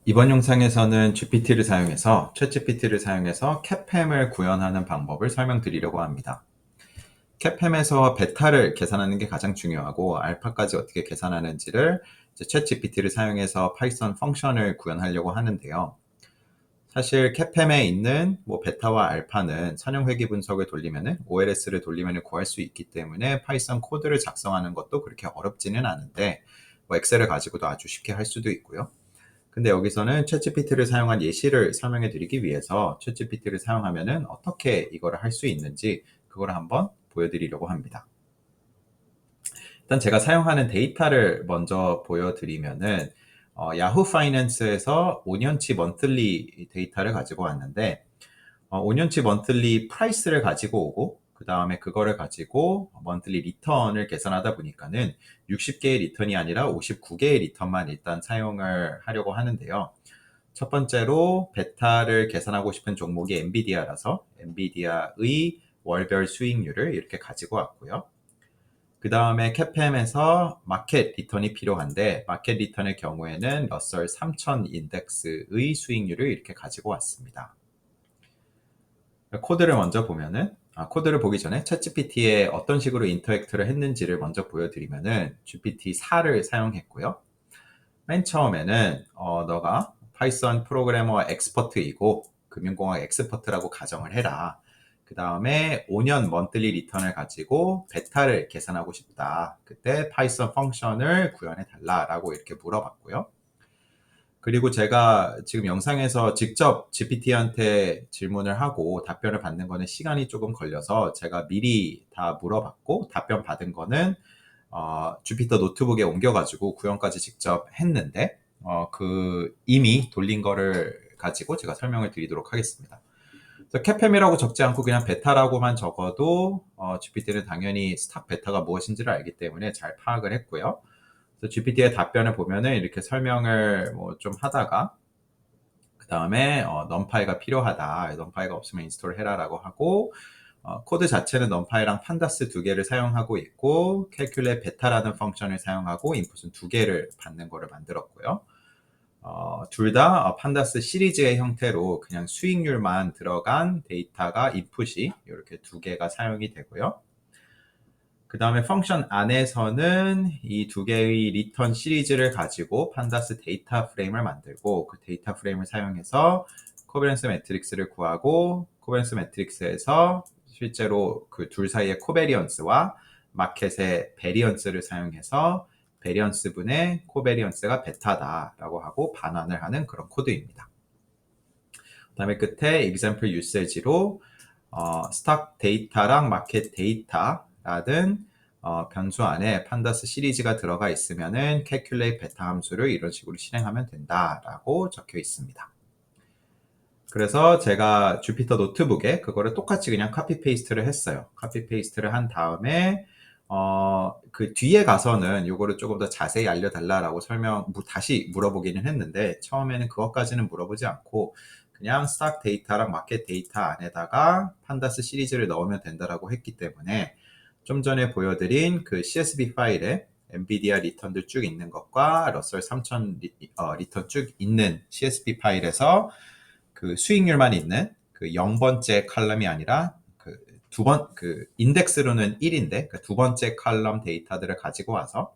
이번 영상에서는 GPT를 사용해서 챗GPT를 사용해서 CAPM을 구현하는 방법을 설명드리려고 합니다. CAPM에서 베타를 계산하는 게 가장 중요하고 알파까지 어떻게 계산하는지를 챗GPT를 사용해서 파이썬 펑션을 구현하려고 하는데요. 사실 CAPM에 있는 베타와 알파는 선형 회귀 분석을 돌리면은 OLS를 돌리면 구할 수 있기 때문에 파이썬 코드를 작성하는 것도 그렇게 어렵지는 않은데 엑셀을 가지고도 아주 쉽게 할 수도 있고요. 근데 여기서는 챗GPT를 사용한 예시를 설명해 드리기 위해서 챗GPT를 사용하면은 어떻게 이거를 할 수 있는지 그걸 한번 보여드리려고 합니다. 일단 제가 사용하는 데이터를 먼저 보여드리면은 야후 파이낸스에서 5년치 먼틀리 데이터를 가지고 왔는데 5년치 먼틀리 프라이스를 가지고 오고 그 다음에 그거를 가지고 먼틀리 리턴을 계산하다 보니까는 60개의 리턴이 아니라 59개의 리턴만 일단 사용을 하려고 하는데요. 첫 번째로 베타를 계산하고 싶은 종목이 엔비디아라서 엔비디아의 월별 수익률을 이렇게 가지고 왔고요. 그 다음에 CAPM에서 마켓 리턴이 필요한데 마켓 리턴의 경우에는 러셀 3000 인덱스의 수익률을 이렇게 가지고 왔습니다. 코드를 먼저 보면은 코드를 보기 전에 챗GPT에 어떤 식으로 인터랙트를 했는지를 먼저 보여드리면은 GPT-4를 사용했고요. 맨 처음에는 너가 파이썬 프로그래머 엑스퍼트이고 금융공학 엑스퍼트라고 가정을 해라. 그 다음에 5년 먼틀리 리턴을 가지고 베타를 계산하고 싶다. 그때 파이썬 펑션을 구현해 달라라고 이렇게 물어봤고요. 그리고 제가 지금 영상에서 직접 GPT한테 질문을 하고 답변을 받는 거는 시간이 조금 걸려서 제가 미리 다 물어봤고 답변 받은 거는 주피터 노트북에 옮겨가지고 구현까지 직접 했는데 그 이미 돌린 거를 가지고 제가 설명을 드리도록 하겠습니다. 그래서 CAPM이라고 적지 않고 그냥 베타라고만 적어도 GPT는 당연히 스탁 베타가 무엇인지를 알기 때문에 잘 파악을 했고요. 그래서 GPT의 답변을 보면은 이렇게 설명을 좀 하다가 그 다음에 넘파이가 필요하다. 넘파이가 없으면 인스톨 해라라고 하고 코드 자체는 넘파이랑 판다스 두 개를 사용하고 있고 calculate beta라는 펑션을 사용하고 인풋은 두 개를 받는 거를 만들었고요. 둘 다 판다스 시리즈의 형태로 그냥 수익률만 들어간 데이터가 인풋이 이렇게 두 개가 사용이 되고요. 그 다음에 펑션 안에서는 이 두 개의 리턴 시리즈를 가지고 판다스 데이터 프레임을 만들고 그 데이터 프레임을 사용해서 코베런스 매트릭스를 구하고 코베런스 매트릭스에서 실제로 그 둘 사이의 코베리언스와 마켓의 베리언스를 사용해서 베리언스 분의 코베리언스가 베타다라고 하고 반환을 하는 그런 코드입니다. 그 다음에 끝에 example usage로 스탁 데이터랑 마켓 데이터라든 변수 안에 판다스 시리즈가 들어가 있으면은 calculate 베타 함수를 이런 식으로 실행하면 된다라고 적혀 있습니다. 그래서 제가 주피터 노트북에 그거를 똑같이 그냥 카피 페이스트를 했어요. 카피 페이스트를 한 다음에 그 뒤에 가서는 요거를 조금 더 자세히 알려달라라고 다시 물어보기는 했는데 처음에는 그것까지는 물어보지 않고 그냥 스탁 데이터랑 마켓 데이터 안에다가 판다스 시리즈를 넣으면 된다라고 했기 때문에 좀 전에 보여드린 그 CSV 파일에 엔비디아 리턴들 쭉 있는 것과 러셀 3000 리턴 쭉 있는 CSV 파일에서 그 수익률만 있는 그 0번째 칼럼이 아니라 그 인덱스로는 1인데 그 두 번째 칼럼 데이터들을 가지고 와서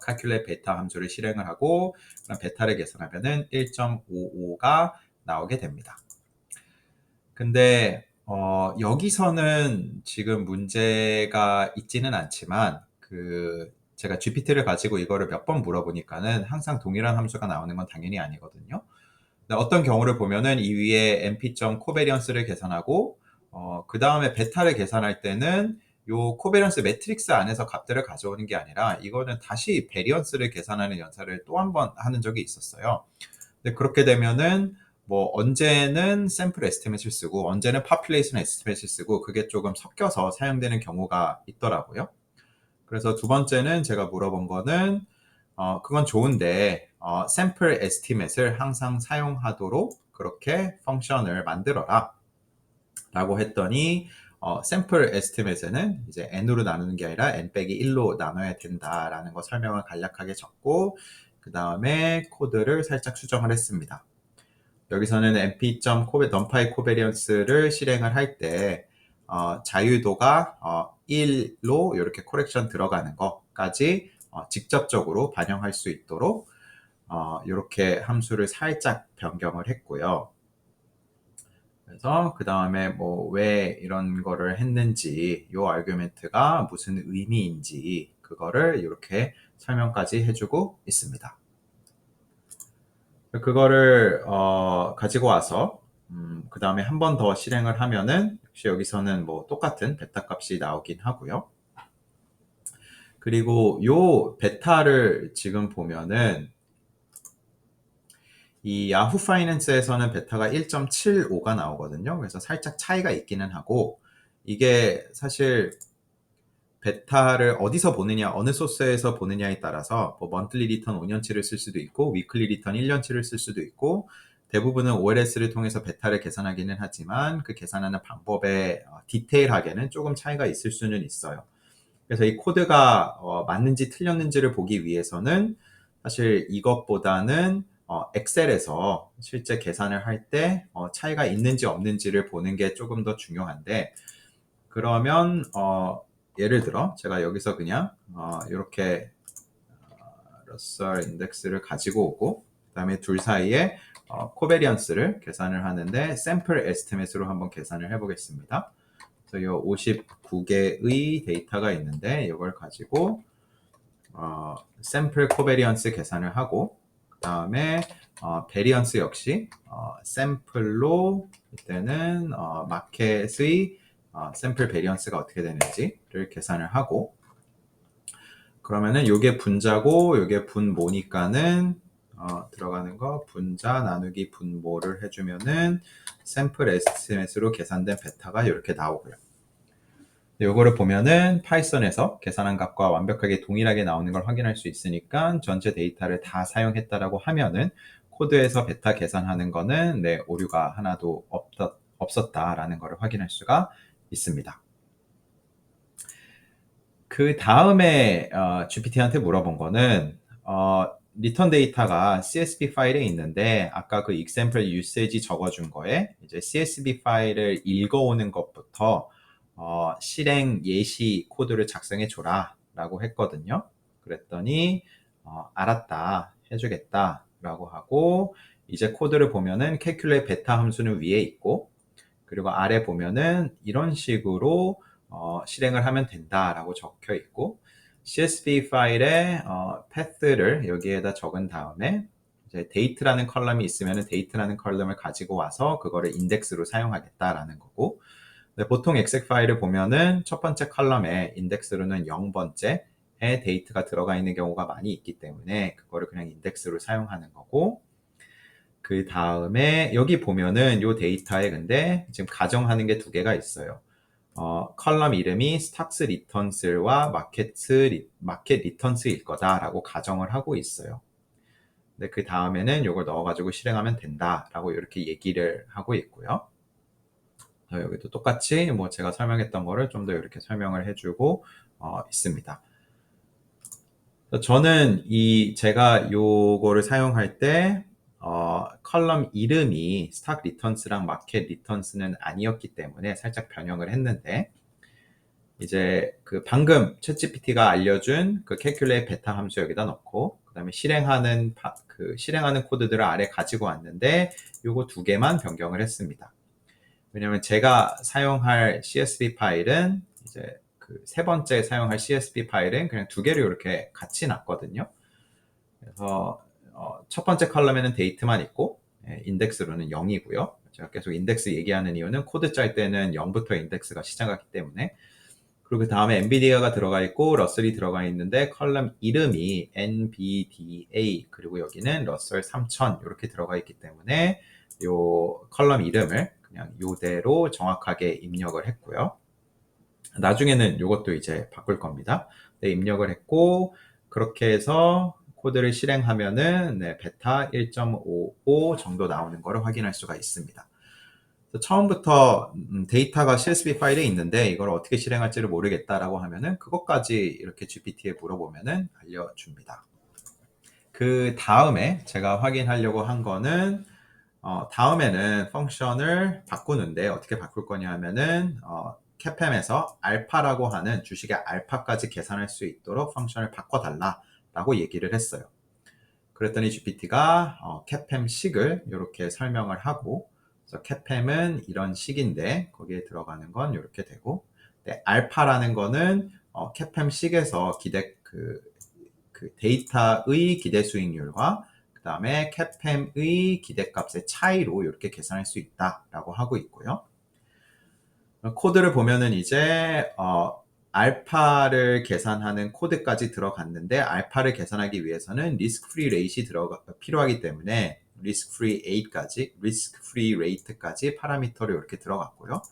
calculate 베타 함수를 실행을 하고 그럼 베타를 계산하면은 1.55가 나오게 됩니다. 근데 여기서는 지금 문제가 있지는 않지만 제가 GPT를 가지고 이거를 몇 번 물어보니까는 항상 동일한 함수가 나오는 건 당연히 아니거든요. 어떤 경우를 보면은 이 위에 np. 코베리언스를 계산하고 그 다음에 베타를 계산할 때는 요 코베리언스 매트릭스 안에서 값들을 가져오는 게 아니라 이거는 다시 베리언스를 계산하는 연산을 또 한 번 하는 적이 있었어요. 근데 그렇게 되면은 언제는 샘플 에스티메이트를 쓰고 언제는 파퓰레이션 에스티메이트를 쓰고 그게 조금 섞여서 사용되는 경우가 있더라고요. 그래서 두 번째는 제가 물어본 거는 그건 좋은데 샘플 에스티메이트를 항상 사용하도록 그렇게 펑션을 만들어라 라고 했더니 샘플 에스티메이트는 이제 n으로 나누는 게 아니라 n 빼기 1로 나눠야 된다라는 거 설명을 간략하게 적고 그 다음에 코드를 살짝 수정을 했습니다. 여기서는 np.numpy covariance를 실행을 할 때 자유도가 1로 이렇게 코렉션 들어가는 것까지 직접적으로 반영할 수 있도록 이렇게 함수를 살짝 변경을 했고요. 그래서 그 다음에 뭐 왜 이런 거를 했는지, 이 아규멘트가 무슨 의미인지 그거를 이렇게 설명까지 해주고 있습니다. 그거를 가지고 와서 그 다음에 한 번 더 실행을 하면은 역시 여기서는 뭐 똑같은 베타 값이 나오긴 하고요. 그리고 요 베타를 지금 보면은 이 야후 파이낸스에서는 베타가 1.75가 나오거든요. 그래서 살짝 차이가 있기는 하고, 이게 사실 베타를 어디서 보느냐, 어느 소스에서 보느냐에 따라서 뭐 먼틀리 리턴 5년치를 쓸 수도 있고 위클리 리턴 1년치를 쓸 수도 있고, 대부분은 OLS를 통해서 베타를 계산하기는 하지만 그 계산하는 방법에 디테일하게는 조금 차이가 있을 수는 있어요. 그래서 이 코드가 맞는지 틀렸는지를 보기 위해서는 사실 이것보다는 엑셀에서 실제 계산을 할 때 차이가 있는지 없는지를 보는 게 조금 더 중요한데, 그러면 예를 들어 제가 여기서 그냥 이렇게 러셀 인덱스를 가지고 오고, 그 다음에 둘 사이에 코베리언스를 계산을 하는데 샘플 에스티메이트로 한번 계산을 해보겠습니다. 그래서 이 59개의 데이터가 있는데 이걸 가지고 샘플 코베리언스 계산을 하고, 그 다음에 베리언스 역시 샘플로 이때는 마켓의 샘플 베리언스가 어떻게 되는지를 계산을 하고, 그러면은 요게 분자고 요게 분모니까는 들어가는 거 분자 나누기 분모를 해주면은 샘플 에스티메이트로 계산된 베타가 이렇게 나오고요. 요거를 보면은 파이썬에서 계산한 값과 완벽하게 동일하게 나오는 걸 확인할 수 있으니까 전체 데이터를 다 사용했다라고 하면은 코드에서 베타 계산하는 거는 오류가 하나도 없었다라는 것을 확인할 수가 있습니다. 그 다음에 GPT한테 물어본 거는 리턴 데이터가 CSV 파일에 있는데 아까 그 example usage 적어준 거에 이제 CSV 파일을 읽어오는 것부터 실행 예시 코드를 작성해 줘라 라고 했거든요. 그랬더니 알았다, 해주겠다 라고 하고, 이제 코드를 보면은 calculate 베타 함수는 위에 있고, 그리고 아래 보면은 이런 식으로 실행을 하면 된다라고 적혀 있고, CSV 파일에 path를 여기에다 적은 다음에 이제 date라는 컬럼이 있으면 date라는 컬럼을 가지고 와서 그거를 인덱스로 사용하겠다라는 거고, 보통 엑셀 파일을 보면은 첫 번째 컬럼에 인덱스로는 0번째에 date가 들어가 있는 경우가 많이 있기 때문에 그거를 그냥 인덱스로 사용하는 거고, 그 다음에 여기 보면은 요 데이터에 근데 지금 가정하는 게 두 개가 있어요. 컬럼 이름이 스탁스 리턴스와 마켓 리턴스일 거다라고 가정을 하고 있어요. 근데 그 다음에는 요걸 넣어가지고 실행하면 된다라고 이렇게 얘기를 하고 있고요. 여기도 똑같이 뭐 제가 설명했던 거를 좀 더 이렇게 설명을 해주고 있습니다. 저는 제가 요거를 사용할 때 컬럼 이름이 스탁 리턴스랑 마켓 리턴스는 아니었기 때문에 살짝 변형을 했는데, 이제 그 방금 챗GPT가 알려준 그 calculate 베타 함수 여기다 넣고, 그 다음에 실행하는 코드들을 아래 가지고 왔는데 요거 두 개만 변경을 했습니다. 왜냐면 제가 사용할 CSV 파일은 이제 그 세 번째 사용할 CSV 파일은 그냥 두 개를 이렇게 같이 놨거든요. 그래서 첫 번째 컬럼에는 데이트만 있고 인덱스로는 0이고요. 제가 계속 인덱스 얘기하는 이유는 코드 짤 때는 0부터 인덱스가 시작하기 때문에. 그리고 그 다음에 NVIDIA가 들어가 있고 러셀이 들어가 있는데 컬럼 이름이 NVDA, 그리고 여기는 러셀 3000 이렇게 들어가 있기 때문에 요 컬럼 이름을 그냥 요대로 정확하게 입력을 했고요. 나중에는 요것도 이제 바꿀 겁니다. 입력을 했고, 그렇게 해서 코드를 실행하면은 베타 1.55 정도 나오는 거를 확인할 수가 있습니다. 처음부터 데이터가 CSV 파일에 있는데 이걸 어떻게 실행할지를 모르겠다라고 하면은 그것까지 이렇게 GPT에 물어보면은 알려줍니다. 그 다음에 제가 확인하려고 한 거는 다음에는 펑션을 바꾸는데 어떻게 바꿀 거냐 하면은 CAPM에서 알파라고 하는 주식의 알파까지 계산할 수 있도록 펑션을 바꿔달라 라고 얘기를 했어요. 그랬더니 GPT가 CAPM 식을 이렇게 설명을 하고, 그래서 CAPM은 이런 식인데 거기에 들어가는 건 이렇게 되고, 네, 알파라는 거는 CAPM 식에서 그 데이터의 기대 수익률과 그 다음에 CAPM의 기대값의 차이로 이렇게 계산할 수 있다라고 하고 있고요. 코드를 보면은 이제 알파를 계산하는 코드까지 들어갔는데, 알파를 계산하기 위해서는 리스크 프리 레이트이 필요하기 때문에 리스크 프리 레이트까지 파라미터를 이렇게 들어갔고요.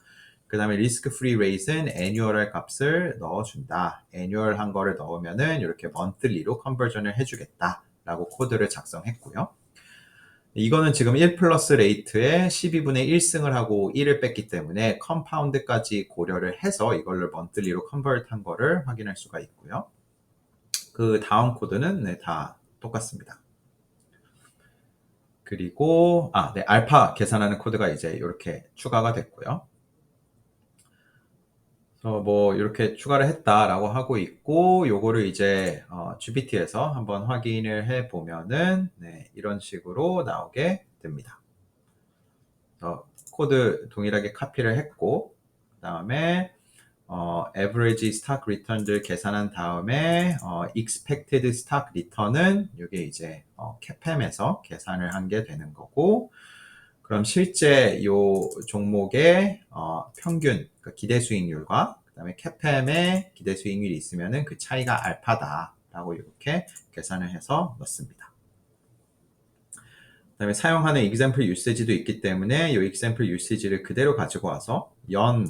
그 다음에 리스크 프리 레이트는 애뉴얼 값을 넣어준다. 애뉴얼한 거를 넣으면은 이렇게 monthly로 컨버전을 해주겠다 라고 코드를 작성했고요. 이거는 지금 1 플러스 레이트에 12분의 1승을 하고 1을 뺐기 때문에 컴파운드까지 고려를 해서 이걸로 monthly로 컨버트한 거를 확인할 수가 있고요. 그 다음 코드는 네, 다 똑같습니다. 그리고 네, 알파 계산하는 코드가 이제 이렇게 추가가 됐고요. 뭐 이렇게 추가를 했다라고 하고 있고, 요거를 이제 GPT에서 한번 확인을 해 보면은 네, 이런 식으로 나오게 됩니다. 코드 동일하게 카피를 했고, 그 다음에 average stock return을 계산한 다음에 expected stock return은 이게 이제 CAPM에서 계산을 한 게 되는 거고, 그럼 실제 요 종목의 평균 그러니까 기대 수익률과 그다음에 CAPM의 기대 수익률이 있으면은 그 차이가 알파다라고 이렇게 계산을 해서 넣습니다. 그다음에 사용하는 example usage도 있기 때문에 이 example usage를 그대로 가지고 와서 연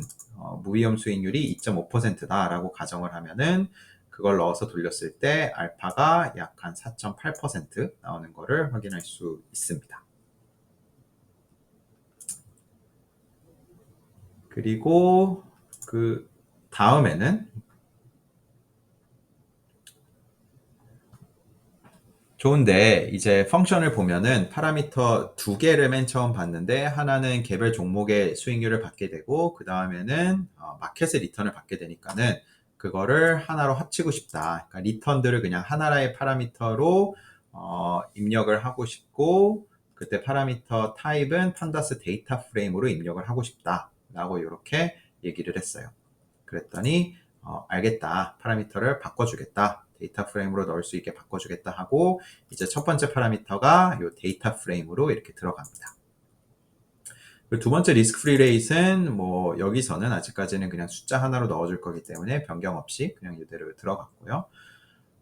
무위험 수익률이 2.5%다라고 가정을 하면은 그걸 넣어서 돌렸을 때 알파가 약 한 4.8% 나오는 거를 확인할 수 있습니다. 그리고 그 다음에는 좋은데, 이제 펑션을 보면은 파라미터 두 개를 맨 처음 봤는데, 하나는 개별 종목의 수익률을 받게 되고, 그 다음에는 마켓의 리턴을 받게 되니까는 그거를 하나로 합치고 싶다. 그러니까 리턴들을 그냥 하나의 파라미터로 입력을 하고 싶고, 그때 파라미터 타입은 판다스 데이터 프레임으로 입력을 하고 싶다 라고 이렇게 얘기를 했어요. 그랬더니 알겠다, 파라미터를 바꿔주겠다, 데이터 프레임으로 넣을 수 있게 바꿔주겠다 하고, 이제 첫 번째 파라미터가 이 데이터 프레임으로 이렇게 들어갑니다. 그리고 두 번째 리스크 프리 레이트는 뭐 여기서는 아직까지는 그냥 숫자 하나로 넣어줄 거기 때문에 변경 없이 그냥 이대로 들어갔고요.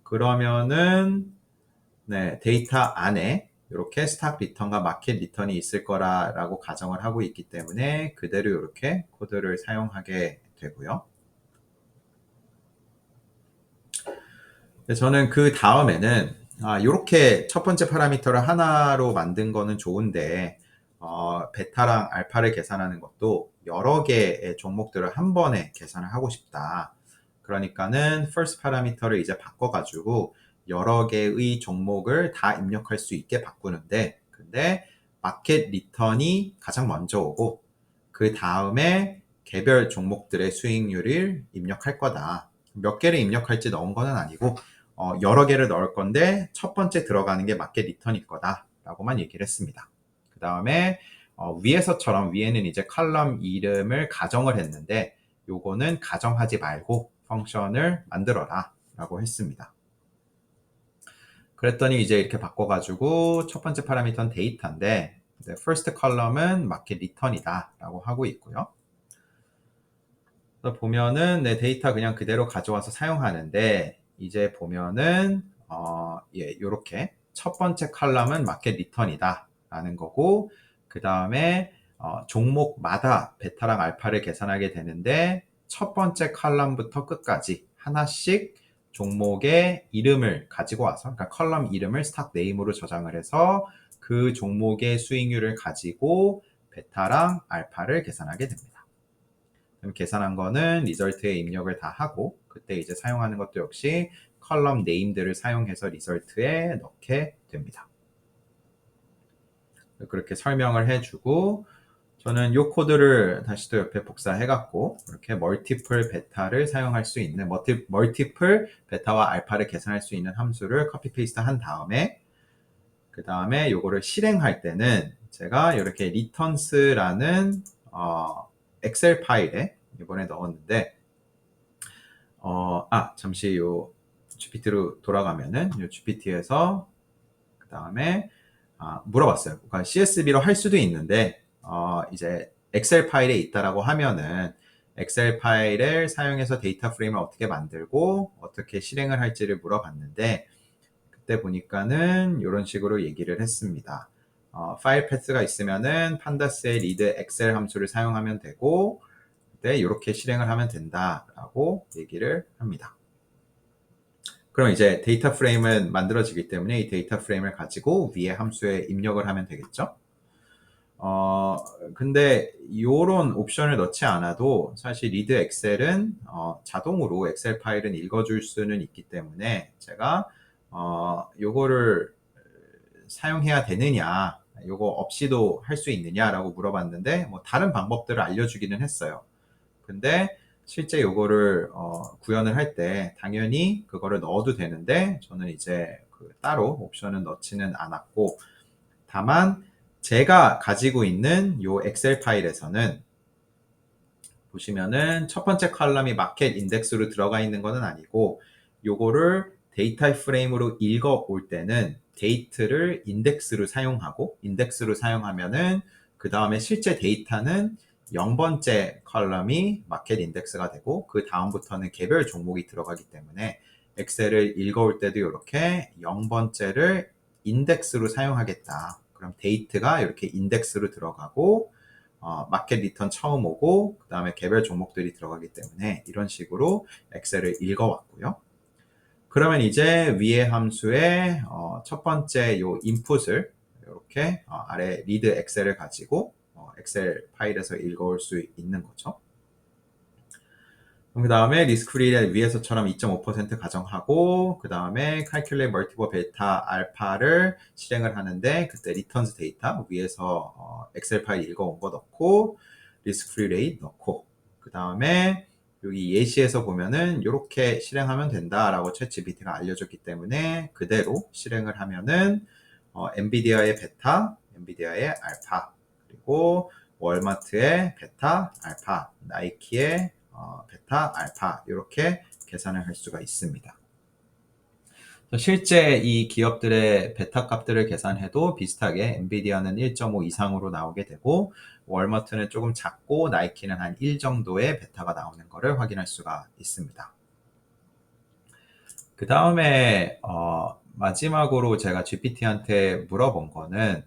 그러면은 네, 데이터 안에 이렇게 스탁 리턴과 마켓 리턴이 있을 거라고 가정을 하고 있기 때문에 그대로 이렇게 코드를 사용하게 되고요. 저는 그 다음에는 이렇게 첫 번째 파라미터를 하나로 만든 거는 좋은데 베타랑 알파를 계산하는 것도 여러 개의 종목들을 한 번에 계산을 하고 싶다. 그러니까는 first 파라미터를 이제 바꿔가지고 여러 개의 종목을 다 입력할 수 있게 바꾸는데, 근데 마켓 리턴이 가장 먼저 오고 그 다음에 개별 종목들의 수익률을 입력할 거다. 몇 개를 입력할지 넣은 거는 아니고 여러 개를 넣을 건데 첫 번째 들어가는 게 마켓 리턴일 거다 라고만 얘기를 했습니다. 그 다음에 위에서처럼 위에는 이제 컬럼 이름을 가정을 했는데, 요거는 가정하지 말고 펑션을 만들어라 라고 했습니다. 그랬더니 이제 이렇게 바꿔가지고 첫 번째 파라미터는 데이터인데 first column은 마켓 리턴이다 라고 하고 있고요. 보면은 내 데이터 그냥 그대로 가져와서 사용하는데, 이제 보면은 요렇게 첫 번째 컬럼은 마켓 리턴이다 라는 거고, 그 다음에 종목마다 베타랑 알파를 계산하게 되는데 첫 번째 컬럼부터 끝까지 하나씩 종목의 이름을 가지고 와서, 그러니까 컬럼 이름을 스탁 네임으로 저장을 해서 그 종목의 수익률을 가지고 베타랑 알파를 계산하게 됩니다. 그럼 계산한 거는 리절트에 입력을 다 하고, 그때 이제 사용하는 것도 역시 컬럼 네임들을 사용해서 리설트에 넣게 됩니다. 그렇게 설명을 해주고 저는 이 코드를 다시 또 옆에 복사해갖고 이렇게 멀티플 베타를 사용할 수 있는 멀티플 베타와 알파를 계산할 수 있는 함수를 커피 페이스트 한 다음에 그 다음에 요거를 실행할 때는 제가 이렇게 returns라는 엑셀 파일에 이번에 넣었는데 잠시 요 GPT로 돌아가면은 요 GPT에서 그 다음에 물어봤어요. 그러니까 CSV로 할 수도 있는데 이제 엑셀 파일에 있다라고 하면은 엑셀 파일을 사용해서 데이터 프레임을 어떻게 만들고 어떻게 실행을 할지를 물어봤는데 그때 보니까는 이런 식으로 얘기를 했습니다. 파일 패스가 있으면은 판다스의 리드 엑셀 함수를 사용하면 되고 그때 이렇게 실행을 하면 된다라고 얘기를 합니다. 그럼 이제 데이터 프레임은 만들어지기 때문에 이 데이터 프레임을 가지고 위에 함수에 입력을 하면 되겠죠? 근데 이런 옵션을 넣지 않아도 사실 리드 엑셀은 자동으로 엑셀 파일은 읽어줄 수는 있기 때문에 제가 요거를 사용해야 되느냐 요거 없이도 할 수 있느냐라고 물어봤는데 뭐 다른 방법들을 알려주기는 했어요. 근데 실제 요거를 구현을 할 때 당연히 그거를 넣어도 되는데 저는 이제 따로 옵션은 넣지는 않았고 다만 제가 가지고 있는 요 엑셀 파일에서는 보시면은 첫 번째 컬럼이 마켓 인덱스로 들어가 있는 것은 아니고 요거를 데이터 프레임으로 읽어 올 때는 데이트를 인덱스로 사용하고 인덱스로 사용하면은 그 다음에 실제 데이터는 0번째 컬럼이 마켓 인덱스가 되고 그 다음부터는 개별 종목이 들어가기 때문에 엑셀을 읽어올 때도 이렇게 0번째를 인덱스로 사용하겠다. 그럼 데이트가 이렇게 인덱스로 들어가고 마켓 리턴 처음 오고 그 다음에 개별 종목들이 들어가기 때문에 이런 식으로 엑셀을 읽어왔고요. 그러면 이제 위의 함수의 첫 번째 요 인풋을 이렇게 아래 리드 엑셀을 가지고 엑셀 파일에서 읽어올 수 있는 거죠. 그 다음에 리스크 프리를 위에서처럼 2.5% 가정하고 그 다음에 calculate multiple beta alpha를 실행을 하는데 그때 returns 데이터 위에서 엑셀 파일 읽어온 거 넣고 리스크 프리 레이트 넣고 그 다음에 여기 예시에서 보면은 이렇게 실행하면 된다라고 챗GPT가 알려줬기 때문에 그대로 실행을 하면은 엔비디아의 베타, 엔비디아의 알파 그리고 월마트의 베타, 알파, 나이키의 베타, 알파 이렇게 계산을 할 수가 있습니다. 실제 이 기업들의 베타 값들을 계산해도 비슷하게 엔비디아는 1.5 이상으로 나오게 되고 월마트는 조금 작고 나이키는 한 1 정도의 베타가 나오는 것을 확인할 수가 있습니다. 그 다음에 마지막으로 제가 GPT한테 물어본 거는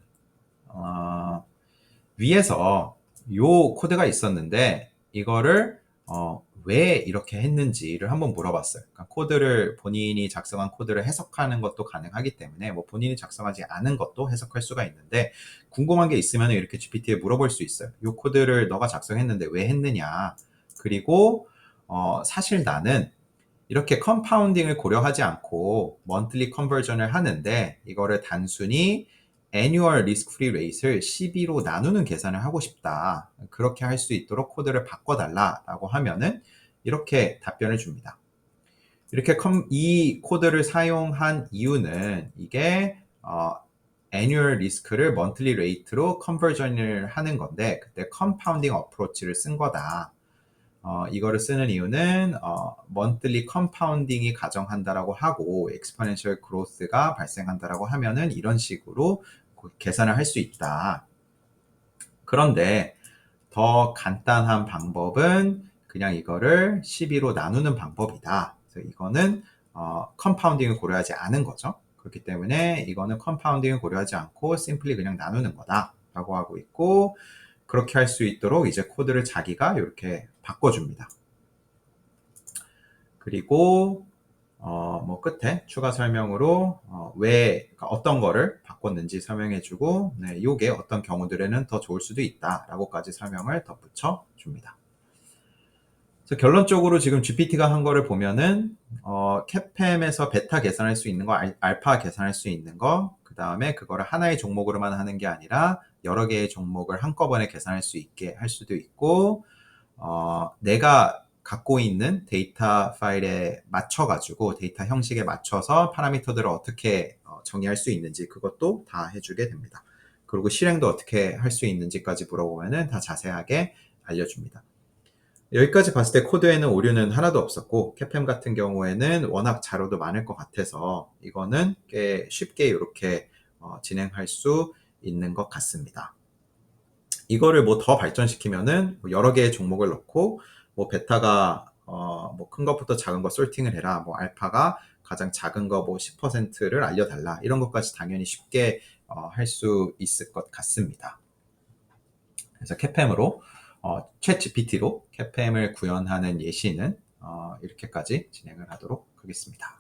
위에서 요 코드가 있었는데 이거를 왜 이렇게 했는지를 한번 물어봤어요. 그러니까 코드를 본인이 작성한 코드를 해석하는 것도 가능하기 때문에 뭐 본인이 작성하지 않은 것도 해석할 수가 있는데 궁금한 게 있으면 이렇게 GPT에 물어볼 수 있어요. 요 코드를 너가 작성했는데 왜 했느냐. 그리고 사실 나는 이렇게 컴파운딩을 고려하지 않고 monthly conversion을 하는데 이거를 단순히 annual risk-free rate를 12로 나누는 계산을 하고 싶다. 그렇게 할 수 있도록 코드를 바꿔달라라고 하면은 이렇게 답변을 줍니다. 이렇게 이 코드를 사용한 이유는 이게 annual risk를 monthly rate로 conversion을 하는 건데 그때 compounding approach를 쓴 거다. 이거를 쓰는 이유는 monthly compounding이 가정한다라고 하고 exponential growth가 발생한다라고 하면은 이런 식으로 계산을 할 수 있다. 그런데 더 간단한 방법은 그냥 이거를 12로 나누는 방법이다. 그래서 이거는 컴파운딩을 고려하지 않은 거죠. 그렇기 때문에 이거는 컴파운딩을 고려하지 않고 simply 그냥 나누는 거다 라고 하고 있고 그렇게 할 수 있도록 이제 코드를 자기가 이렇게 바꿔줍니다. 그리고 뭐 끝에 추가 설명으로 왜 어떤 거를 바꿨는지 설명해주고 네, 요게 어떤 경우들에는 더 좋을 수도 있다라고까지 설명을 덧붙여 줍니다. 그래서 결론적으로 지금 GPT가 한 거를 보면은 CAPM에서 베타 계산할 수 있는 거, 알파 계산할 수 있는 거, 그 다음에 그거를 하나의 종목으로만 하는 게 아니라 여러 개의 종목을 한꺼번에 계산할 수 있게 할 수도 있고, 내가 갖고 있는 데이터 파일에 맞춰가지고 데이터 형식에 맞춰서 파라미터들을 어떻게 정의할 수 있는지 그것도 다 해주게 됩니다. 그리고 실행도 어떻게 할 수 있는지까지 물어보면은 다 자세하게 알려줍니다. 여기까지 봤을 때 코드에는 오류는 하나도 없었고 CAPM 같은 경우에는 워낙 자료도 많을 것 같아서 이거는 꽤 쉽게 이렇게 진행할 수 있는 것 같습니다. 이거를 뭐 더 발전시키면은 뭐 여러 개의 종목을 넣고 뭐 베타가 뭐 큰 것부터 작은 거 솔팅을 해라, 뭐 알파가 가장 작은 거 뭐 10%를 알려달라, 이런 것까지 당연히 쉽게 할 수 있을 것 같습니다. 그래서 CAPM으로 챗 GPT로 CAPM을 구현하는 예시는 이렇게까지 진행을 하도록 하겠습니다.